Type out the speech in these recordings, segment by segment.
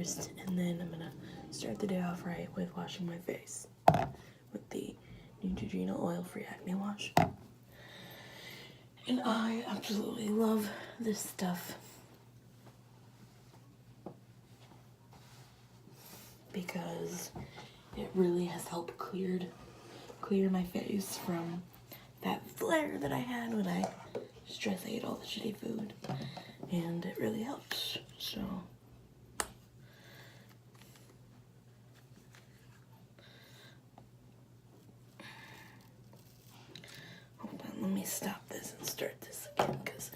first, and then I'm gonna start the day off right with washing my face with the Neutrogena oil-free acne wash. And I absolutely love this stuff because it really has helped clear my face from that flare that I had when I stress ate all the shitty food, and it really helps. So hold on, let me stop this and start this again, because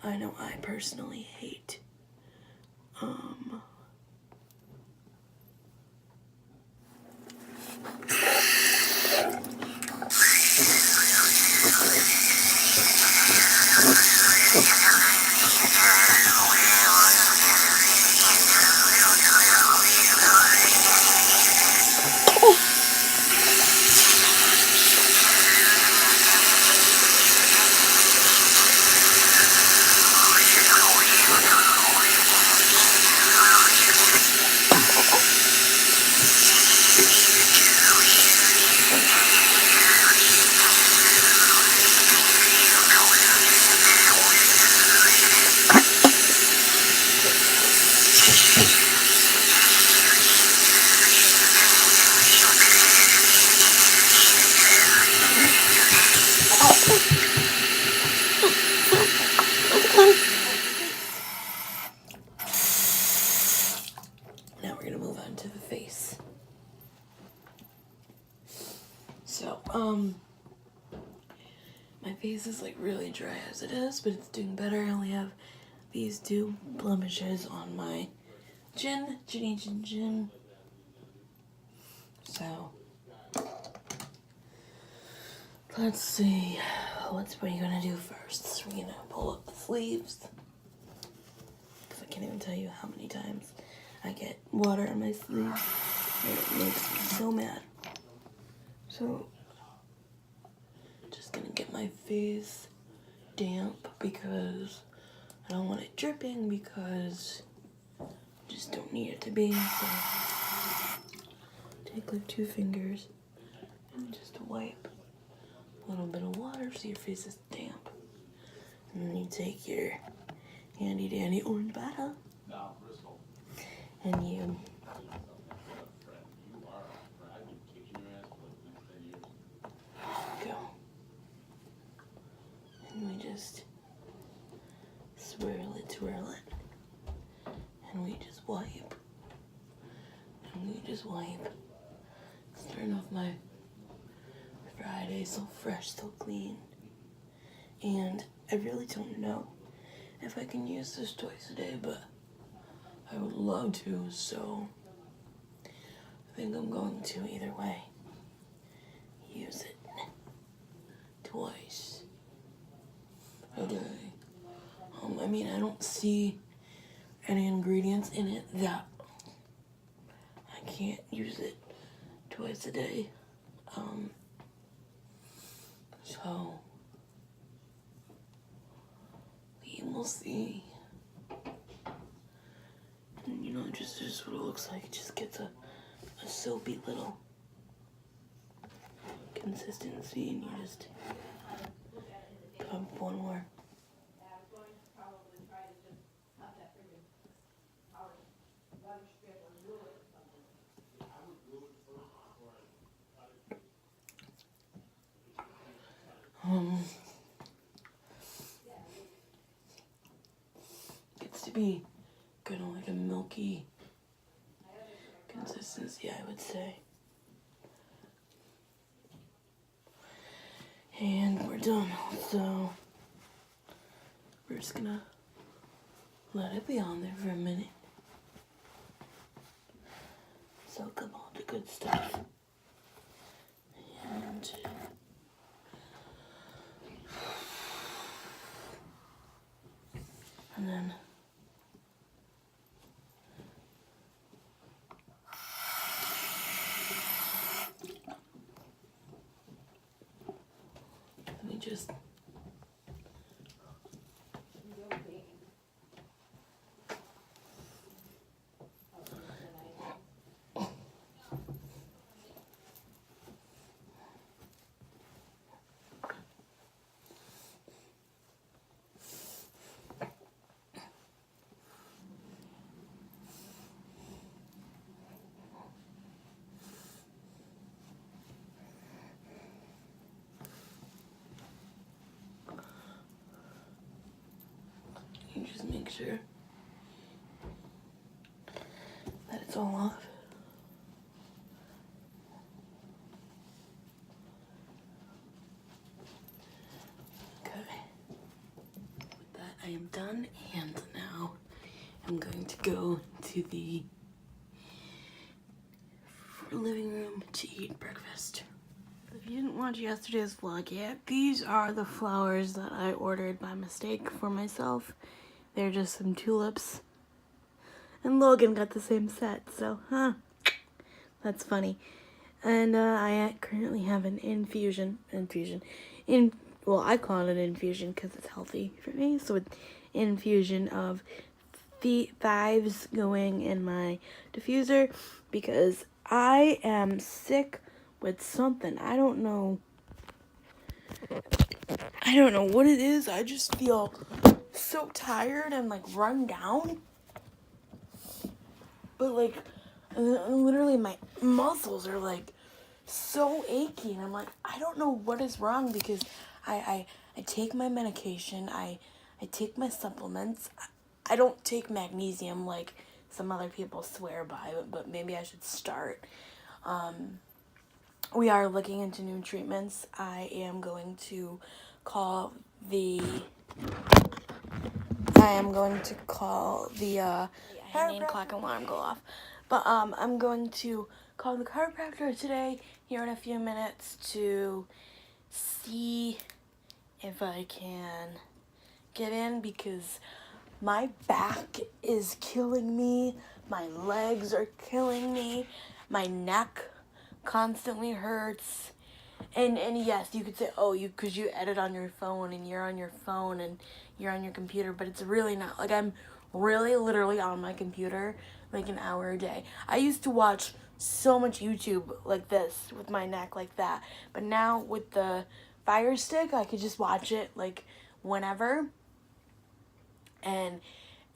I know I personally hate Now we're gonna move on to the face. So, my face is like really dry as it is, but it's doing better. I only have these 2 blemishes on my chin. So, let's see. What are you gonna do first? We're gonna pull up the sleeves, because I can't even tell you how many times I get water on my sleeve, and it makes me so mad. So, just gonna get my face damp because I don't want it dripping, because I just don't need it to be. So, take like 2 fingers and just wipe a little bit of water so your face is damp. And then you take your handy dandy orange bottle and you go. And we just swirl it, and we just wipe. And we just wipe. Starting off my Friday so fresh, so clean. And I really don't know if I can use this twice a day, but I would love to, so I think I'm going to either way. Use it twice a day. I mean, I don't see any ingredients in it that I can't use it twice a day. So we will see. And you know, just this is what it looks like. It just gets a soapy little consistency, and you just pump one more. Gets to be kind of like a milky consistency, I would say. And we're done. So we're just gonna let it be on there for a minute. Soak up all the good stuff. And then let me just sure that it's all off. Okay. With that, I am done, and now I'm going to go to the living room to eat breakfast. If you didn't watch yesterday's vlog yet, these are the flowers that I ordered by mistake for myself. They're just some tulips. And Logan got the same set, so, that's funny. And I currently have an well, I call it an infusion because it's healthy for me. So an infusion of the fives going in my diffuser because I am sick with something. I don't know what it is. I just feel so tired and like run down. But like literally my muscles are like so achy, and I'm like, I don't know what is wrong because I take my medication, I take my supplements. I don't take magnesium like some other people swear by, but maybe I should start. We are looking into new treatments. I am going to call the I had 9 o'clock alarm go off. But I'm going to call the chiropractor today here in a few minutes to see if I can get in because my back is killing me. My legs are killing me. My neck constantly hurts. And yes, you could say, oh, because you edit on your phone and you're on your phone and you're on your computer, but it's really not. Like, I'm really literally on my computer like an hour a day. I used to watch so much YouTube like this with my neck like that, but now with the Fire Stick, I could just watch it like whenever. And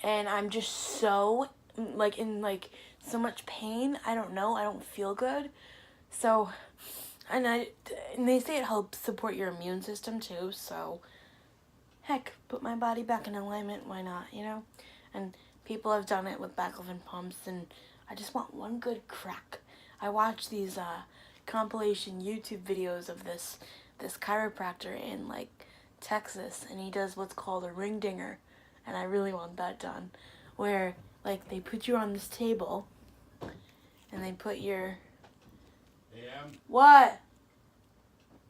I'm just so like in like so much pain. I don't know. I don't feel good. So, and they say it helps support your immune system too. So, heck, put my body back in alignment. Why not? You know, and people have done it with baclofen pumps, and I just want one good crack. I watch these compilation YouTube videos of this chiropractor in like Texas, and he does what's called a ring dinger, and I really want that done, where like they put you on this table, and they put your what?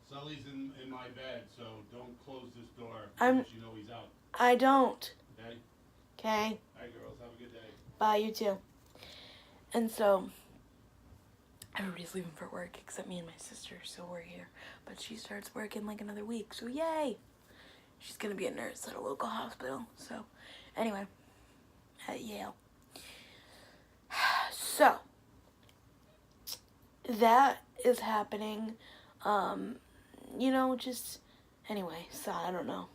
Sully's in my bed, so don't close this door unless you know he's out. I don't. Okay? Okay. Bye, girls. Have a good day. Bye, you too. And so, everybody's leaving for work except me and my sister, so we're here. But she starts work in like another week, so yay! She's gonna be a nurse at a local hospital, so anyway, at Yale. So, that is happening, you know, just, anyway, so I don't know.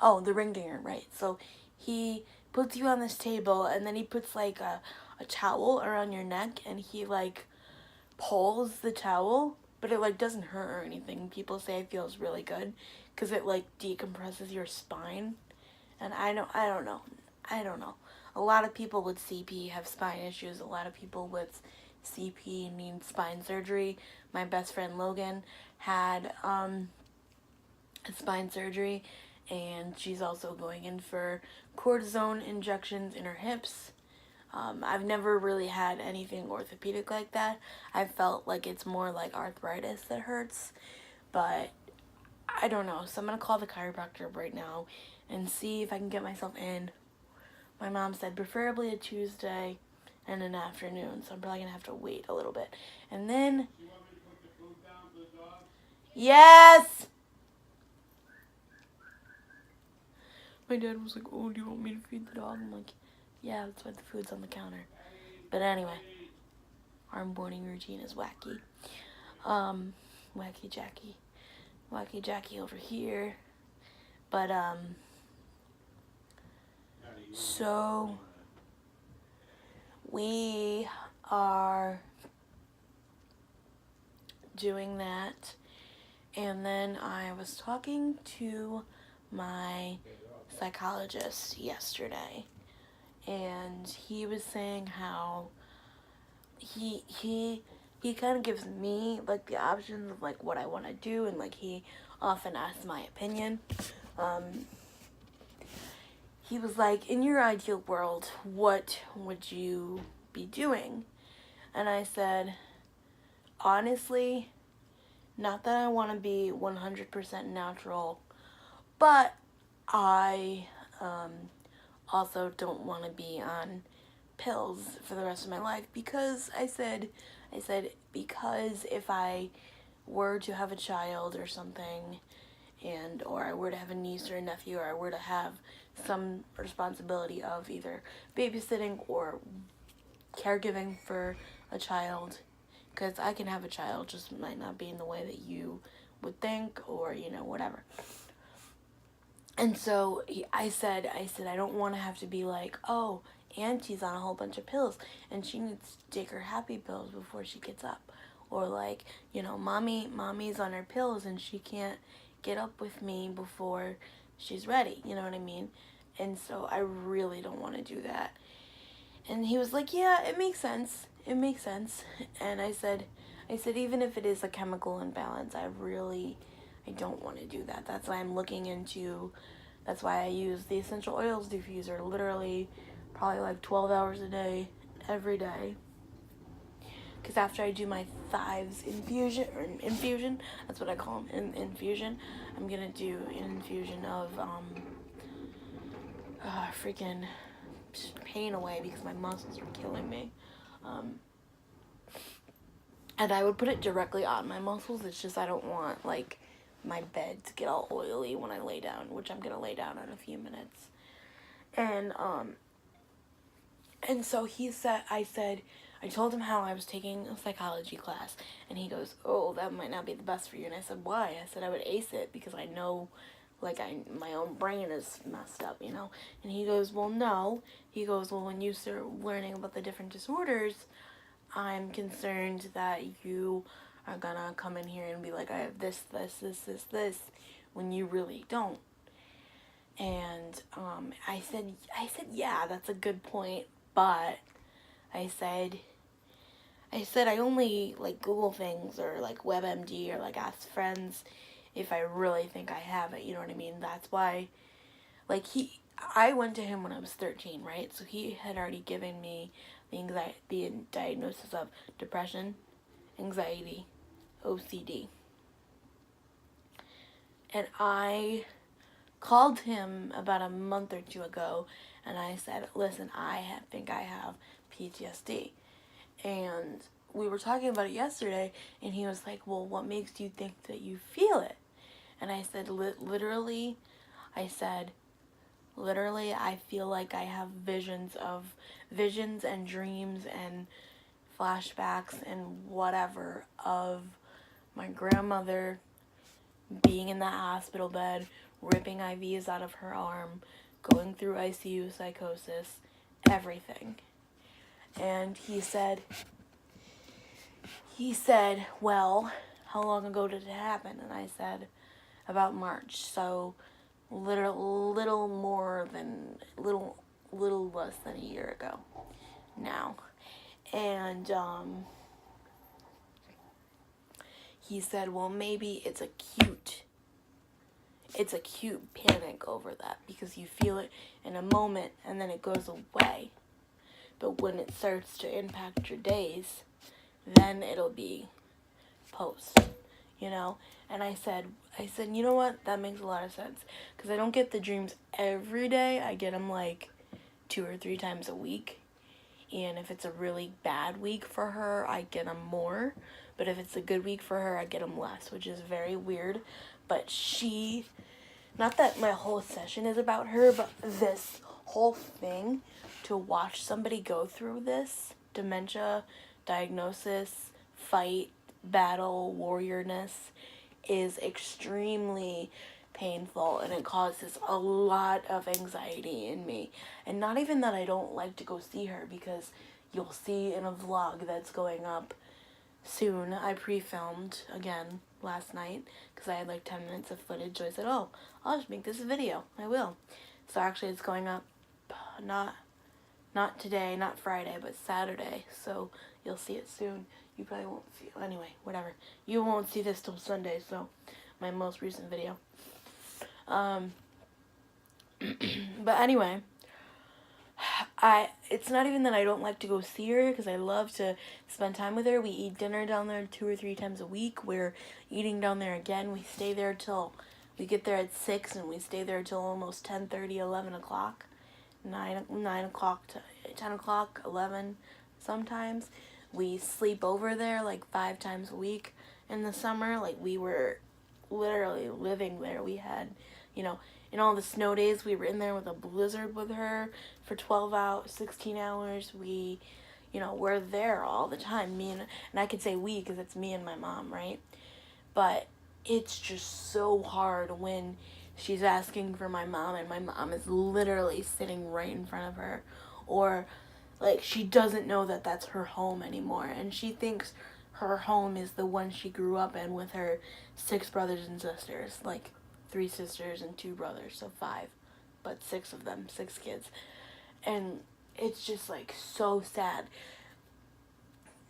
Oh, the ring dinger, right, so he puts you on this table, and then he puts, like, a towel around your neck, and he, like, pulls the towel, but it, like, doesn't hurt or anything. People say it feels really good, because it, like, decompresses your spine, and I don't know. A lot of people with CP have spine issues. A lot of people with CP need spine surgery. My best friend Logan had spine surgery, and she's also going in for cortisone injections in her hips. I've never really had anything orthopedic like that. I felt like it's more like arthritis that hurts, but I don't know. So I'm going to call the chiropractor right now and see if I can get myself in. My mom said preferably a Tuesday and an afternoon, so I'm probably going to have to wait a little bit. And then... Do you want me to put the food down for the dog? Yes! My dad was like, oh, do you want me to feed the dog? I'm like, yeah, that's why the food's on the counter. But anyway, our morning routine is wacky. Wacky Jackie over here. But, so we are doing that, and then I was talking to my psychologist yesterday, and he was saying how he kind of gives me like the options of like what I want to do, and like he often asks my opinion. He was like, in your ideal world, what would you be doing? And I said, honestly, not that I want to be 100% natural, but I also don't want to be on pills for the rest of my life, because I said because if I were to have a child or something, and or I were to have a niece or a nephew, or I were to have some responsibility of either babysitting or caregiving for a child, because I can have a child, just might not be in the way that you would think, or whatever. And so I said I don't want to have to be like, oh, Auntie's on a whole bunch of pills and she needs to take her happy pills before she gets up, or like, mommy's on her pills and she can't get up with me before she's ready, you know what I mean? And so I really don't want to do that. And he was like, yeah, it makes sense. And I said, even if it is a chemical imbalance, I don't want to do that. That's why that's why I use the essential oils diffuser literally probably like 12 hours a day, every day. Because after I do my thighs infusion, that's what I call them, infusion, I'm going to do an infusion of freaking pain away, because my muscles are killing me. And I would put it directly on my muscles. It's just I don't want like my bed to get all oily when I lay down, which I'm gonna lay down in a few minutes. And so I told him how I was taking a psychology class, and he goes, oh, that might not be the best for you. And I said, why? I said I would ace it because I know, like, my own brain is messed up, And he goes, well, no. He goes, well, when you start learning about the different disorders, I'm concerned that you are gonna come in here and be like, I have this, when you really don't. And I said, yeah, that's a good point, but I said I only like Google things or like WebMD or like ask friends if I really think I have it, you know what I mean? That's why, like, I went to him when I was 13, right? So he had already given me the diagnosis of depression, anxiety, OCD. And I called him about a month or two ago, and I said, listen, I think I have PTSD. And we were talking about it yesterday, and he was like, well, what makes you think that you feel it? And I said, literally, I feel like I have visions and dreams and flashbacks and whatever of my grandmother being in that hospital bed, ripping IVs out of her arm, going through ICU psychosis, everything. And he said, well, how long ago did it happen? And I said, about March. So little less than a year ago now. And he said, well, maybe it's acute panic over that, because you feel it in a moment and then it goes away. But when it starts to impact your days, then it'll be post, And I said, you know what? That makes a lot of sense, because I don't get the dreams every day. I get them like 2 or 3 times a week. And if it's a really bad week for her, I get them more. But if it's a good week for her, I get them less, which is very weird. But not that my whole session is about her, but this whole thing, to watch somebody go through this dementia diagnosis, fight, battle, warriorness, is extremely painful, and it causes a lot of anxiety in me. And not even that I don't like to go see her, because you'll see in a vlog that's going up soon. I pre-filmed again last night because I had like 10 minutes of footage, so I said, oh, I'll just make this a video. I will. So actually it's going up not Not today, not Friday, but Saturday. So you'll see it soon. You probably won't see it. Anyway, whatever. You won't see this till Sunday, so my most recent video. But anyway, it's not even that I don't like to go see her, because I love to spend time with her. We eat dinner down there 2 or 3 times a week. We're eating down there again. We stay there till, we get there at 6, and we stay there till almost 10:30, 11 o'clock. 9 o'clock to 10 o'clock, 11 sometimes. We sleep over there like 5 times a week in the summer. Like, we were literally living there. We had, you know, in all the snow days, we were in there with a blizzard with her for 12 hours, 16 hours. We, you know, we're there all the time. And I could say we because it's me and my mom, right? But it's just so hard when she's asking for my mom and my mom is literally sitting right in front of her, or like she doesn't know that that's her home anymore, and she thinks her home is the one she grew up in with her 6 brothers and sisters, like 3 sisters and 2 brothers, so 5, but 6 of them, 6 kids. And it's just like so sad.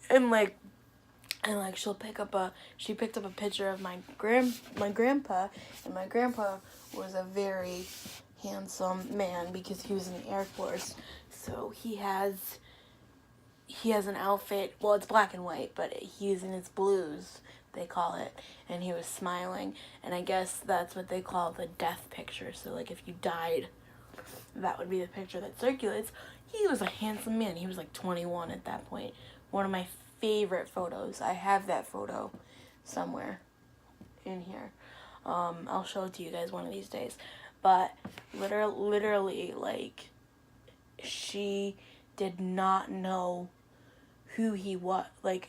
And like she picked up a picture of my grandpa, and my grandpa was a very handsome man because he was in the Air Force. So he has an outfit, well, it's black and white, but he's in his blues, they call it, and he was smiling, and I guess that's what they call the death picture. So like if you died, that would be the picture that circulates. He was a handsome man. He was like 21 at that point. One of my favorite photos. I have that photo somewhere in here. I'll show it to you guys one of these days. But literally, like, she did not know who he was. Like,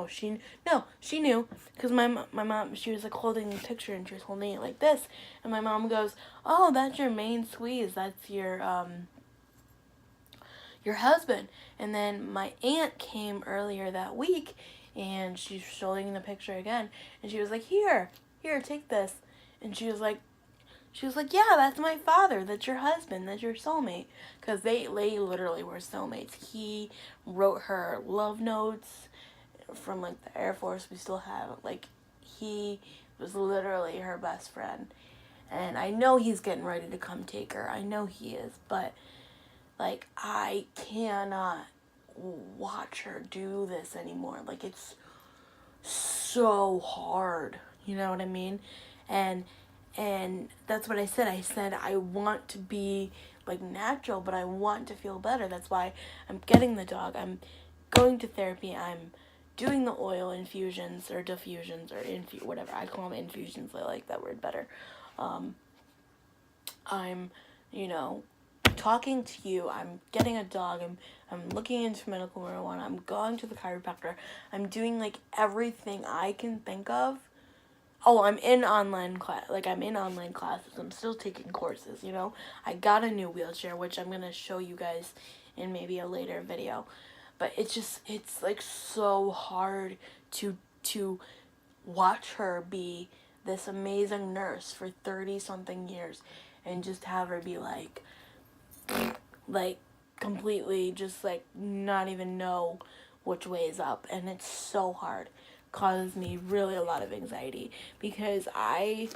she knew, because my mom, she was like holding the picture and she was holding it like this, and my mom goes, "Oh, that's your main squeeze. That's your husband." And then my aunt came earlier that week, and she's showing the picture again, and she was like, here, take this. And she was like, yeah, that's my father, that's your husband, that's your soulmate. Because they literally were soulmates. He wrote her love notes from like the Air Force. We still have it. Like, he was literally her best friend. And I know he's getting ready to come take her. I know he is, but like, I cannot watch her do this anymore. Like, it's so hard. You know what I mean? And that's what I said. I said I want to be like natural, but I want to feel better. That's why I'm getting the dog. I'm going to therapy. I'm doing the oil infusions or diffusions or whatever. I call them infusions. I like that word better. I'm, you know, talking to you. I'm getting a dog. I'm looking into medical marijuana. I'm going to the chiropractor. I'm doing like everything I can think of. Oh, I'm in online class. Like, I'm in online classes. I'm still taking courses, you know. I got a new wheelchair, which I'm going to show you guys in maybe a later video. But it's like so hard to watch her be this amazing nurse for 30-something years and just have her be like completely just like not even know which way is up. And it's so hard. Causes me really a lot of anxiety because I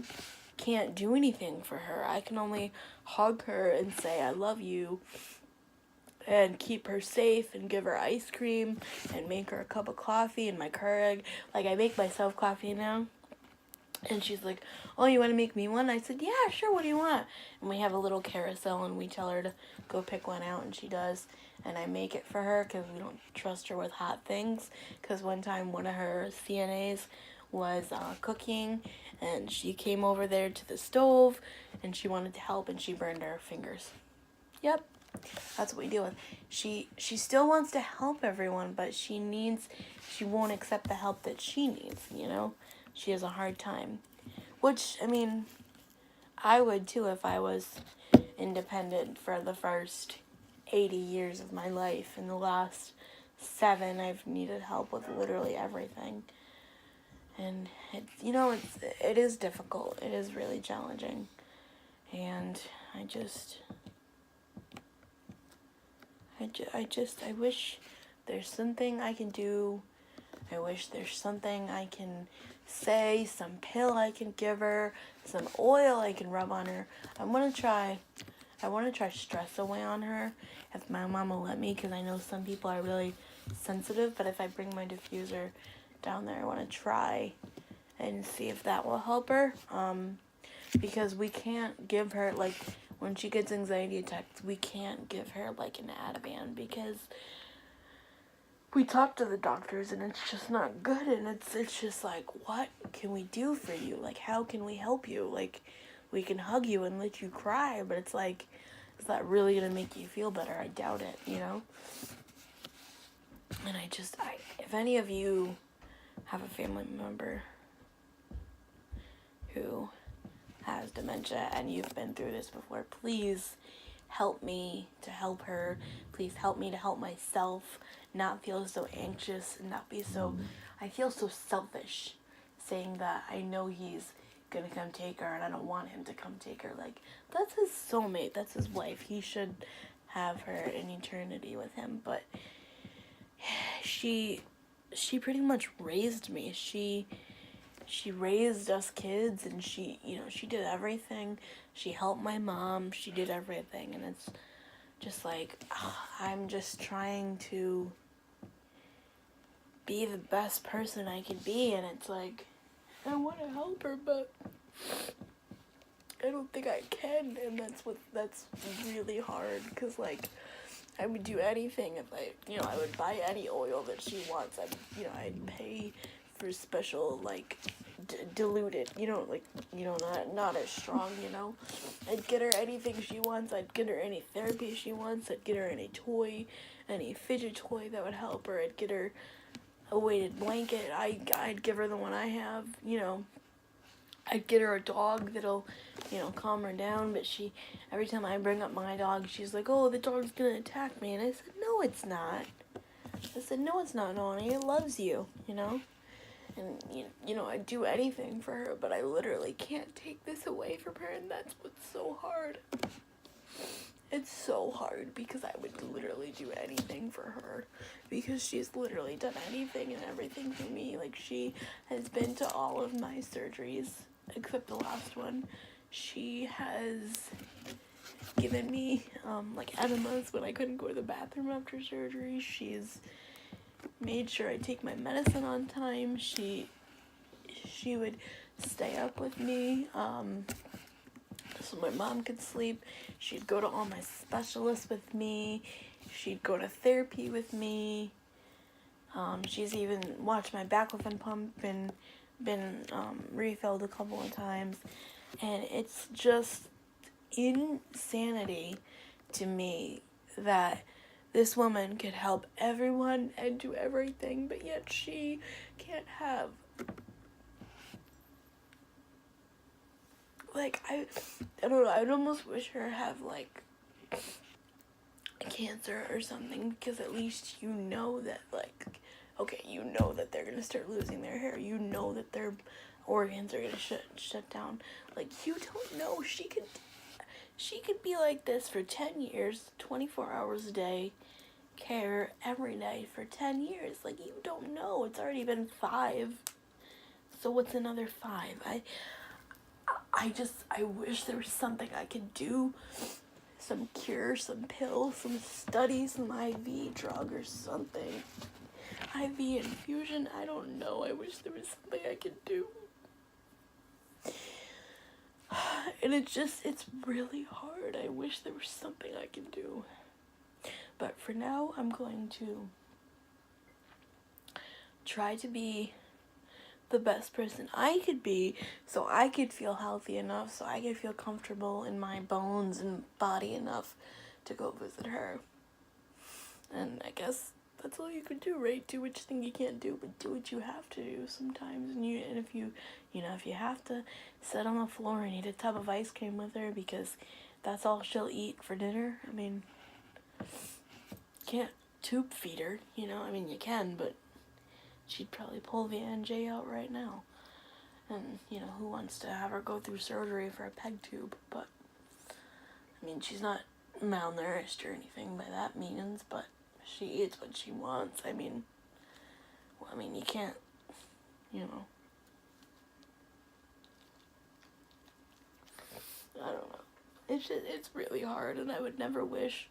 can't do anything for her. I can only hug her and say I love you and keep her safe and give her ice cream and make her a cup of coffee in my Keurig. Like, I make myself coffee now. And she's like, "Oh, you want to make me one?" I said, "Yeah, sure, what do you want?" And we have a little carousel, and we tell her to go pick one out, and she does. And I make it for her because we don't trust her with hot things. Because one time, one of her CNAs was cooking, and she came over there to the stove, and she wanted to help, and she burned her fingers. Yep, that's what we deal with. She still wants to help everyone, but she won't accept the help that she needs, you know? She has a hard time. Which, I mean, I would too if I was independent for the first 80 years of my life. In the last 7, I've needed help with literally everything. And, it is difficult. It is really challenging. And I I wish there's something I can do. I wish there's something I can say, some pill I can give her, some oil I can rub on her. I want to try stress away on her if my mom will let me, because I know some people are really sensitive, but if I bring my diffuser down there, I want to try and see if that will help her. Because we can't give her, like, when she gets anxiety attacks, we can't give her, like, an Ativan, because we talk to the doctors and it's just not good, and it's just like, what can we do for you? Like, how can we help you? Like, we can hug you and let you cry, but it's like, is that really gonna make you feel better? I doubt it, you know? And if any of you have a family member who has dementia and you've been through this before, please help me to help her. Please help me to help myself not feel so anxious and not be so, I feel so selfish saying that I know he's gonna come take her and I don't want him to come take her. Like, that's his soulmate, that's his wife. He should have her in eternity with him. But she pretty much raised me. She raised us kids, and she did everything. She helped my mom. She did everything, and it's just like, I'm just trying to be the best person I can be, and it's like, I want to help her, but I don't think I can, and that's really hard, because, like, I would do anything if I would buy any oil that she wants. I'd pay for special, like, diluted, not as strong, I'd get her anything she wants. I'd get her any therapy she wants. I'd get her any toy, any fidget toy that would help her. I'd get her a weighted blanket. I'd give her the one I have, I'd get her a dog that'll, calm her down, but every time I bring up my dog, she's like, oh, the dog's gonna attack me, and I said, no, it's not. No, it's not, Noni, it loves you, and, I'd do anything for her, but I literally can't take this away from her, and that's what's so hard. It's so hard, because I would literally do anything for her, because she's literally done anything and everything for me. Like, she has been to all of my surgeries, except the last one. She has given me, enemas when I couldn't go to the bathroom after surgery. She's made sure I take my medicine on time. She would stay up with me, so my mom could sleep. She'd go to all my specialists with me. She'd go to therapy with me. She's even watched my baclofen pump and been refilled a couple of times. And it's just insanity to me that this woman could help everyone and do everything, but yet she can't have, like, I don't know, I'd almost wish her have, like, cancer or something, because at least you know that, like, okay, you know that they're gonna start losing their hair, you know that their organs are gonna shut down. Like, you don't know. She could be like this for 10 years, 24 hours a day, care every day for 10 years. Like, you don't know. It's already been 5. So what's another 5? I wish there was something I could do. Some cure, some pill, some study, some IV drug or something. IV infusion, I don't know. I wish there was something I could do. And it's really hard. I wish there was something I could do. But for now, I'm going to try to be the best person I could be, so I could feel healthy enough, so I could feel comfortable in my bones and body enough to go visit her. And I guess that's all you could do, right? Do what you think you can't do, but do what you have to do sometimes. And if you have to sit on the floor and eat a tub of ice cream with her because that's all she'll eat for dinner, I mean, can't tube feed her, you can, but she'd probably pull the NJ out right now. And, who wants to have her go through surgery for a peg tube? But, I mean, she's not malnourished or anything by that means, but she eats what she wants. I mean, you can't, you know. I don't know. It's really hard, and I would never wish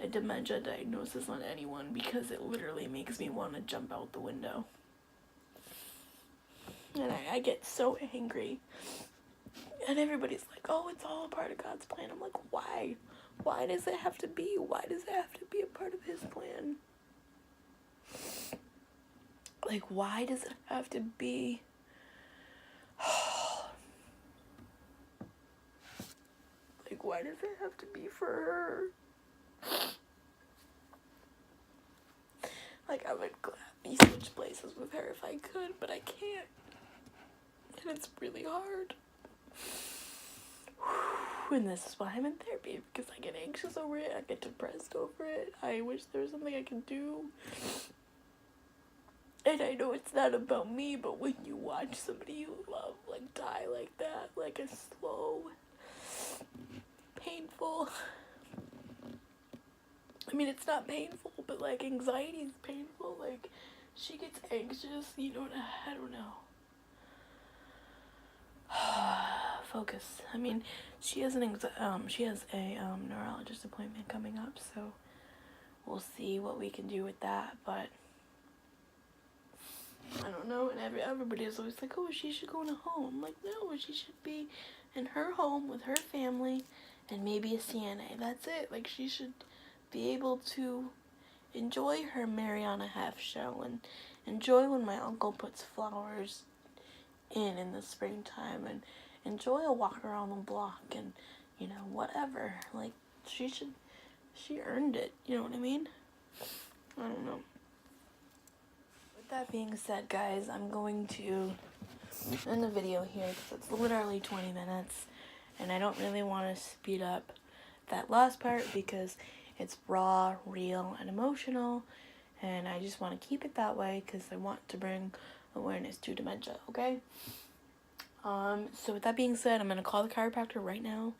a dementia diagnosis on anyone because it literally makes me want to jump out the window. And I get so angry. And everybody's like, oh, it's all a part of God's plan. I'm like, why? Why does it have to be? Why does it have to be a part of his plan? Like, why does it have to be? Like, why does it have to be for her? Like, I would gladly switch places with her if I could, but I can't. And it's really hard. And this is why I'm in therapy, because I get anxious over it, I get depressed over it. I wish there was something I could do. And I know it's not about me, but when you watch somebody you love, like, die like that, like a slow, painful, I mean, it's not painful, but, like, anxiety is painful. Like, she gets anxious, you know, I don't know. Focus. I mean, she has a neurologist appointment coming up, so we'll see what we can do with that, but I don't know. And everybody is always like, oh, she should go in a home. I'm like, no, she should be in her home with her family and maybe a CNA. That's it. Like, she should be able to enjoy her Mariana half show and enjoy when my uncle puts flowers in the springtime and enjoy a walk around the block and, you know, whatever. Like, she earned it, you know what I mean? I don't know. With that being said, guys, I'm going to end the video here because it's literally 20 minutes and I don't really want to speed up that last part because it's raw, real, and emotional, and I just want to keep it that way because I want to bring awareness to dementia, okay? So with that being said, I'm going to call the chiropractor right now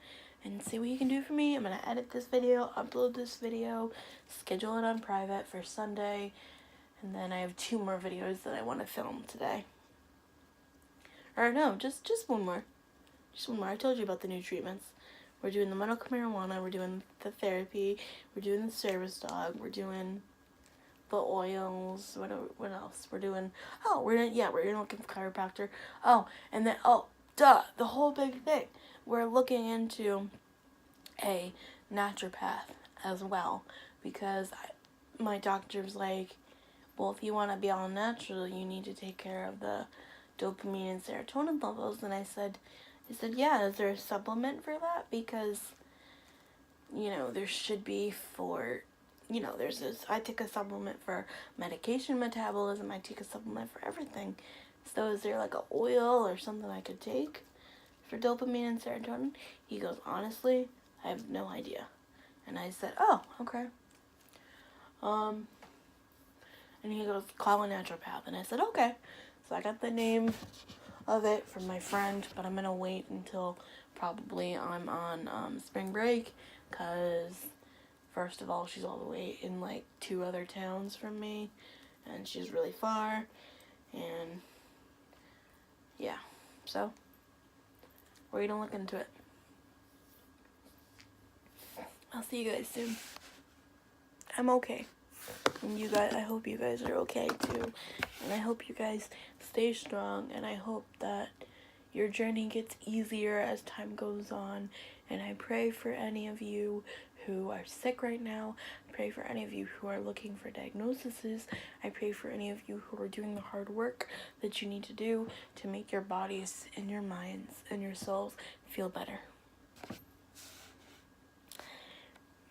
and see what he can do for me. I'm going to edit this video, upload this video, schedule it on private for Sunday, and then I have 2 more videos that I want to film today. Or no, just one more. Just one more. I told you about the new treatments. We're doing the medical marijuana, we're doing the therapy, we're doing the service dog, we're doing the oils, what else? We're doing, we're gonna look at the chiropractor. Oh, and then, the whole big thing. We're looking into a naturopath as well, because my doctor's like, well, if you want to be all natural, you need to take care of the dopamine and serotonin levels. And I said, yeah, is there a supplement for that? Because, you know, there should be for, you know, I take a supplement for medication metabolism, I take a supplement for everything. So is there like an oil or something I could take for dopamine and serotonin? He goes, honestly, I have no idea. And I said, oh, okay. And he goes, call a naturopath. And I said, okay. So I got the name of it from my friend, but I'm going to wait until probably I'm on spring break, because first of all, she's all the way in like 2 other towns from me, and she's really far, and yeah, so we're going to look into it. I'll see you guys soon. I'm okay. And you guys, I hope you guys are okay too. And I hope you guys stay strong. And I hope that your journey gets easier as time goes on. And I pray for any of you who are sick right now. I pray for any of you who are looking for diagnoses. I pray for any of you who are doing the hard work that you need to do to make your bodies and your minds and your souls feel better.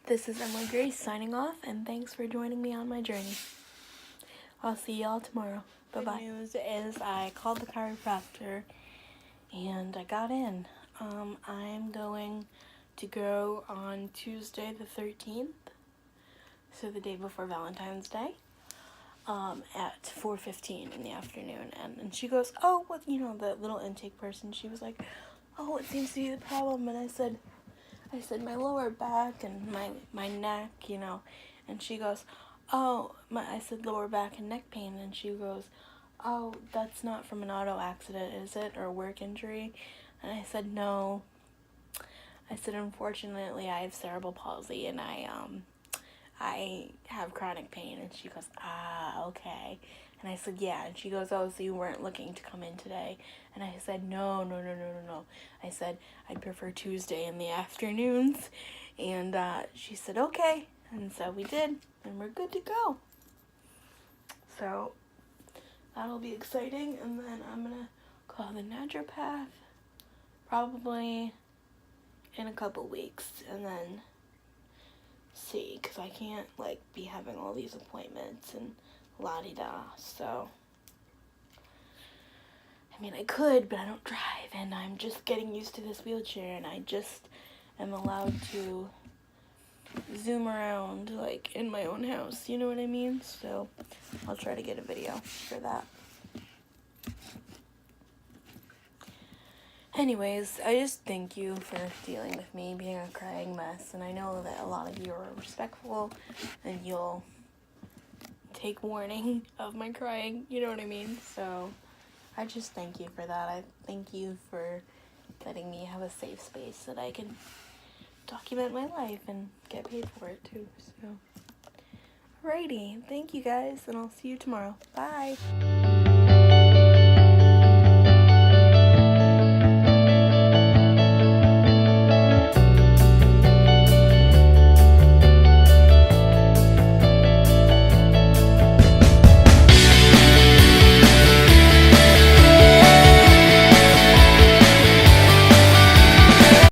This is Emily Grace signing off, and thanks for joining me on my journey. I'll see y'all tomorrow. Bye-bye. Good news is I called the chiropractor, and I got in. I'm going to go on Tuesday the 13th, so the day before Valentine's Day, at 4:15 in the afternoon. And she goes, oh, what, you know, the little intake person, she was like, oh, what seems to be the problem? And I said, I said, my lower back and my neck, you know. And she goes, oh, I said lower back and neck pain. And she goes, oh, that's not from an auto accident, is it? Or work injury? And I said, no. I said, unfortunately, I have cerebral palsy and I have chronic pain. And she goes, ah, okay. And I said, yeah. And she goes, oh, so you weren't looking to come in today? And I said, no. I said, I'd prefer Tuesday in the afternoons. And she said, okay. And so we did. And we're good to go. So that'll be exciting. And then I'm going to call the naturopath probably in a couple weeks. And then see, because I can't, like, be having all these appointments and la-di-da, so, I mean, I could, but I don't drive, and I'm just getting used to this wheelchair, and I just am allowed to zoom around, like, in my own house, you know what I mean? So, I'll try to get a video for that. Anyways, I just thank you for dealing with me being a crying mess, and I know that a lot of you are respectful, and you'll take warning of my crying, you know what I mean? So, I just thank you for that. I thank you for letting me have a safe space that I can document my life and get paid for it too, so. Alrighty, thank you guys, and I'll see you tomorrow. Bye!